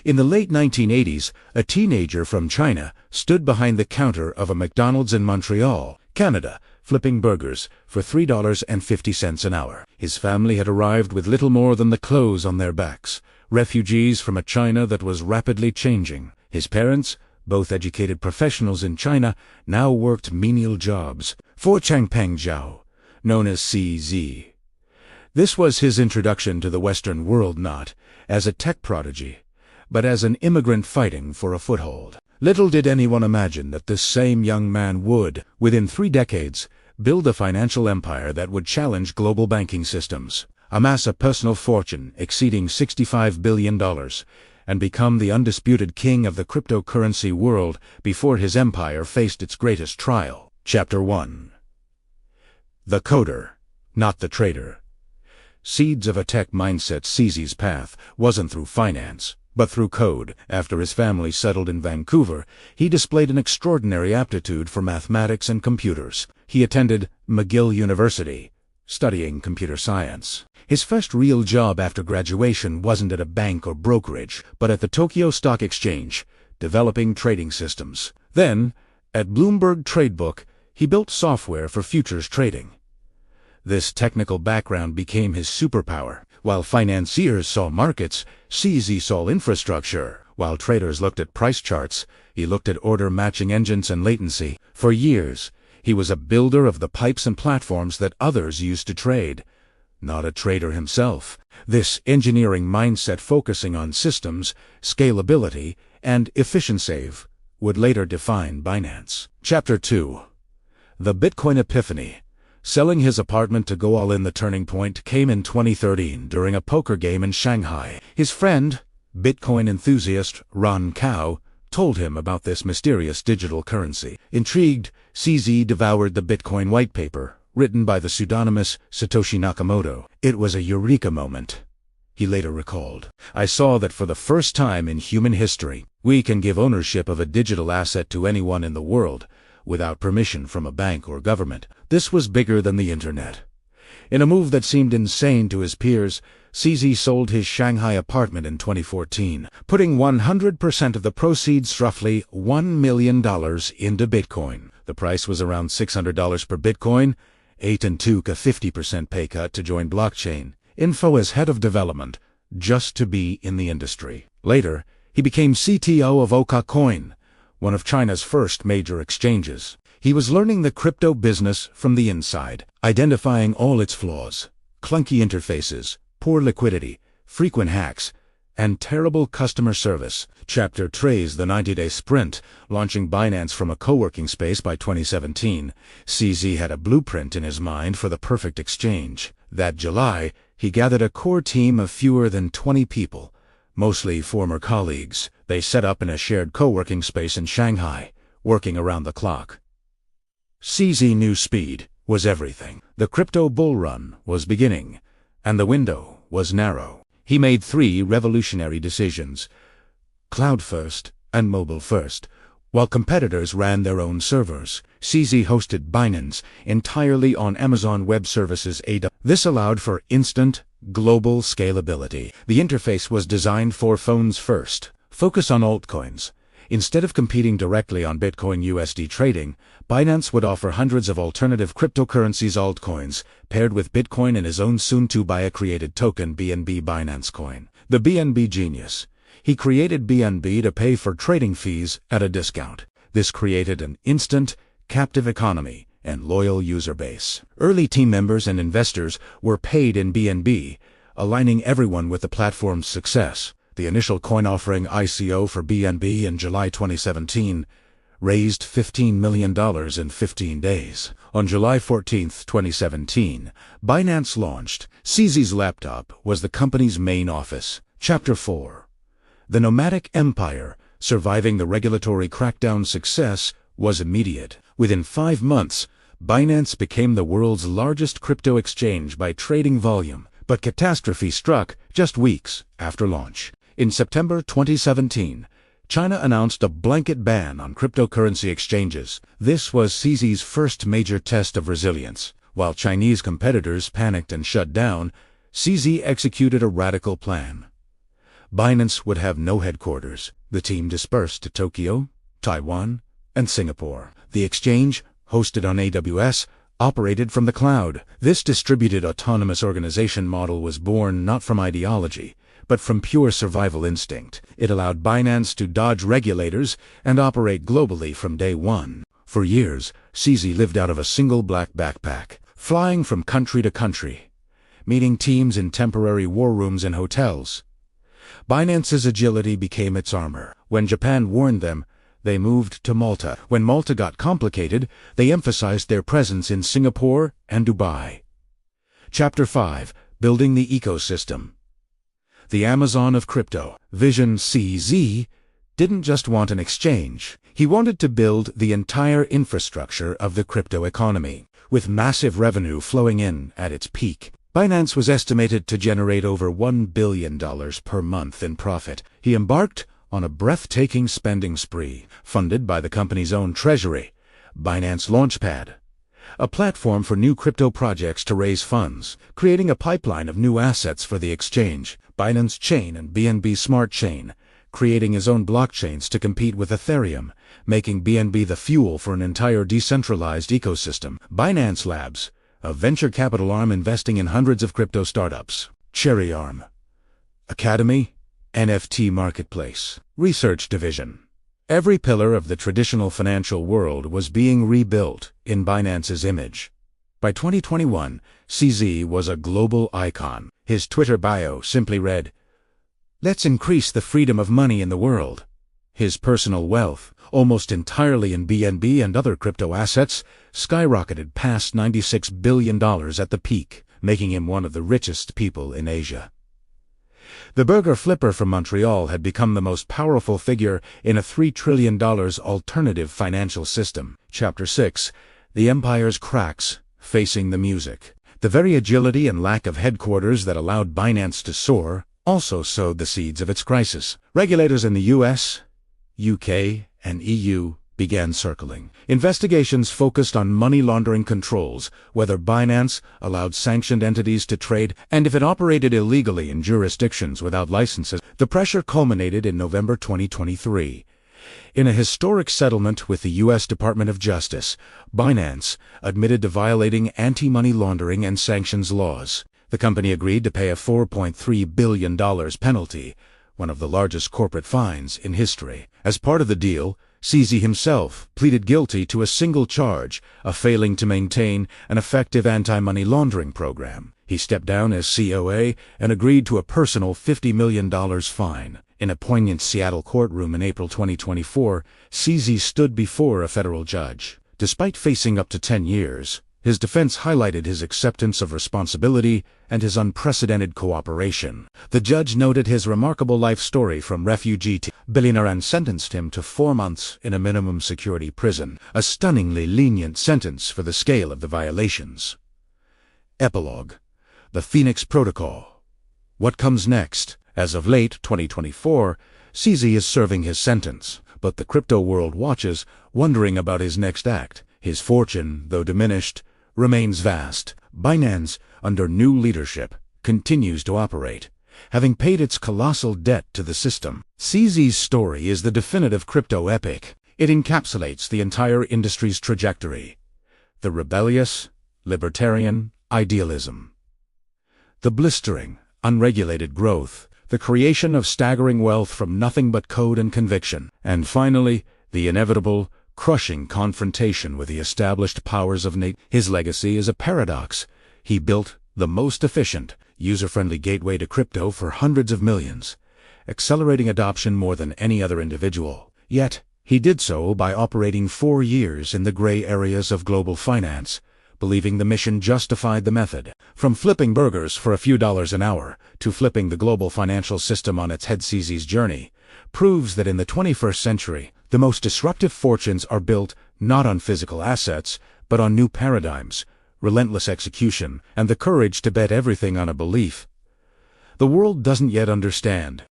In the late 1980s, a teenager from China stood behind the counter of a McDonald's in Montreal, Canada, flipping burgers for $3.50 an hour. His family had arrived with little more than the clothes on their backs, refugees from a China that was rapidly changing. His parents, both educated professionals in China, now worked menial jobs for Peng Zhao, known as CZ. This was his introduction to the Western world, not as a tech prodigy, but as an immigrant fighting for a foothold. Little did anyone imagine that this same young man would, within 3 decades, build a financial empire that would challenge global banking systems, amass a personal fortune exceeding $65 billion, and become the undisputed king of the cryptocurrency world before his empire faced its greatest trial. Chapter 1. The Coder, Not the Trader. Seeds of a tech mindset. CZ's path wasn't through finance, but through code. After his family settled in Vancouver, he displayed an extraordinary aptitude for mathematics and computers. He attended McGill University, studying computer science. His first real job after graduation wasn't at a bank or brokerage, but at the Tokyo Stock Exchange, developing trading systems. Then, at Bloomberg Tradebook, he built software for futures trading. This technical background became his superpower. While financiers saw markets, CZ saw infrastructure. While traders looked at price charts, he looked at order matching engines and latency. For years, he was a builder of the pipes and platforms that others used to trade, not a trader himself. This engineering mindset, focusing on systems, scalability, and efficiency, would later define Binance. Chapter 2. The Bitcoin Epiphany. Selling his apartment to go all in. The turning point came in 2013 during a poker game in Shanghai. His friend, Bitcoin enthusiast Ron Cao, told him about this mysterious digital currency. Intrigued, CZ devoured the Bitcoin white paper, written by the pseudonymous Satoshi Nakamoto. It was a eureka moment, he later recalled. I saw that for the first time in human history, we can give ownership of a digital asset to anyone in the world, without permission from a bank or government. This was bigger than the internet. In a move that seemed insane to his peers, CZ sold his Shanghai apartment in 2014, putting 100% of the proceeds, roughly $1 million, into Bitcoin. The price was around $600 per Bitcoin. 8 and took a 50% pay cut to join blockchain info as head of development, just to be in the industry. Later, he became CTO of OkaCoin, one of China's first major exchanges. He was learning the crypto business from the inside, identifying all its flaws: clunky interfaces, poor liquidity, frequent hacks, and terrible customer service. Chapter 3. The 90-day sprint. Launching Binance from a co-working space by 2017, CZ had a blueprint in his mind for the perfect exchange. That July, he gathered a core team of fewer than 20 people, mostly former colleagues. They set up in a shared co-working space in Shanghai, working around the clock. CZ knew speed was everything. The crypto bull run was beginning, and the window was narrow. He made 3 revolutionary decisions: cloud first and mobile first. While competitors ran their own servers, CZ hosted Binance entirely on Amazon Web Services AWS. This allowed for instant, global scalability. The interface was designed for phones first. Focus on altcoins. Instead of competing directly on Bitcoin USD trading, Binance would offer hundreds of alternative cryptocurrencies altcoins, paired with Bitcoin and his own soon-to-be-created token BNB Binance Coin. The BNB genius. He created BNB to pay for trading fees at a discount. This created an instant, captive economy and loyal user base. Early team members and investors were paid in BNB, aligning everyone with the platform's success. The initial coin offering ICO for BNB in July 2017 raised $15 million in 15 days. On July 14, 2017, Binance launched. CZ's laptop was the company's main office. Chapter 4. The nomadic empire, surviving the regulatory crackdown. Success was immediate. Within 5 months, Binance became the world's largest crypto exchange by trading volume. But catastrophe struck just weeks after launch. In September 2017, China announced a blanket ban on cryptocurrency exchanges. This was CZ's first major test of resilience. While Chinese competitors panicked and shut down, CZ executed a radical plan. Binance would have no headquarters. The team dispersed to Tokyo, Taiwan, and Singapore. The exchange, hosted on AWS, operated from the cloud. This distributed autonomous organization model was born not from ideology, but from pure survival instinct. It allowed Binance to dodge regulators and operate globally from day one. For years, CZ lived out of a single black backpack, flying from country to country, meeting teams in temporary war rooms and hotels. Binance's agility became its armor. When Japan warned them, they moved to Malta. When Malta got complicated, they emphasized their presence in Singapore and Dubai. Chapter 5. Building the Ecosystem. The Amazon of Crypto. Vision CZ didn't just want an exchange. He wanted to build the entire infrastructure of the crypto economy, with massive revenue flowing in at its peak. Binance was estimated to generate over $1 billion per month in profit. He embarked on a breathtaking spending spree, funded by the company's own treasury, Binance Launchpad, a platform for new crypto projects to raise funds, creating a pipeline of new assets for the exchange, Binance Chain and BNB Smart Chain, creating his own blockchains to compete with Ethereum, making BNB the fuel for an entire decentralized ecosystem. Binance Labs, a venture capital arm investing in hundreds of crypto startups. Cherry Arm, Academy, NFT Marketplace, Research Division. Every pillar of the traditional financial world was being rebuilt in Binance's image. By 2021, CZ was a global icon. His Twitter bio simply read, "Let's increase the freedom of money in the world." His personal wealth, almost entirely in BNB and other crypto assets, skyrocketed past $96 billion at the peak, making him one of the richest people in Asia. The burger flipper from Montreal had become the most powerful figure in a $3 trillion alternative financial system. Chapter 6. The Empire's Cracks, Facing the Music. The very agility and lack of headquarters that allowed Binance to soar also sowed the seeds of its crisis. Regulators in the US, UK, and EU began circling. Investigations focused on money laundering controls, whether Binance allowed sanctioned entities to trade, and if it operated illegally in jurisdictions without licenses. The pressure culminated in November 2023. In a historic settlement with the U.S. Department of Justice, Binance admitted to violating anti-money laundering and sanctions laws. The company agreed to pay a $4.3 billion penalty, one of the largest corporate fines in history. As part of the deal, CZ himself pleaded guilty to a single charge of failing to maintain an effective anti-money laundering program. He stepped down as COA and agreed to a personal $50 million fine. In a poignant Seattle courtroom in April 2024, CZ stood before a federal judge. Despite facing up to 10 years, his defense highlighted his acceptance of responsibility and his unprecedented cooperation. The judge noted his remarkable life story from refugee to billionaire and sentenced him to 4 months in a minimum security prison, a stunningly lenient sentence for the scale of the violations. Epilogue. The Phoenix Protocol. What comes next? As of late 2024, CZ is serving his sentence, but the crypto world watches, wondering about his next act. His fortune, though diminished, remains vast. Binance, under new leadership, continues to operate, having paid its colossal debt to the system. CZ's story is the definitive crypto epic. It encapsulates the entire industry's trajectory. The rebellious, libertarian idealism. The blistering, unregulated growth. The creation of staggering wealth from nothing but code and conviction. And finally, the inevitable, crushing confrontation with the established powers of His legacy is a paradox. He built the most efficient, user-friendly gateway to crypto for hundreds of millions, accelerating adoption more than any other individual. Yet, he did so by operating 4 years in the gray areas of global finance, believing the mission justified the method. From flipping burgers for a few dollars an hour to flipping the global financial system on its head, CZ's journey proves that in the 21st century, the most disruptive fortunes are built not on physical assets, but on new paradigms, relentless execution, and the courage to bet everything on a belief the world doesn't yet understand.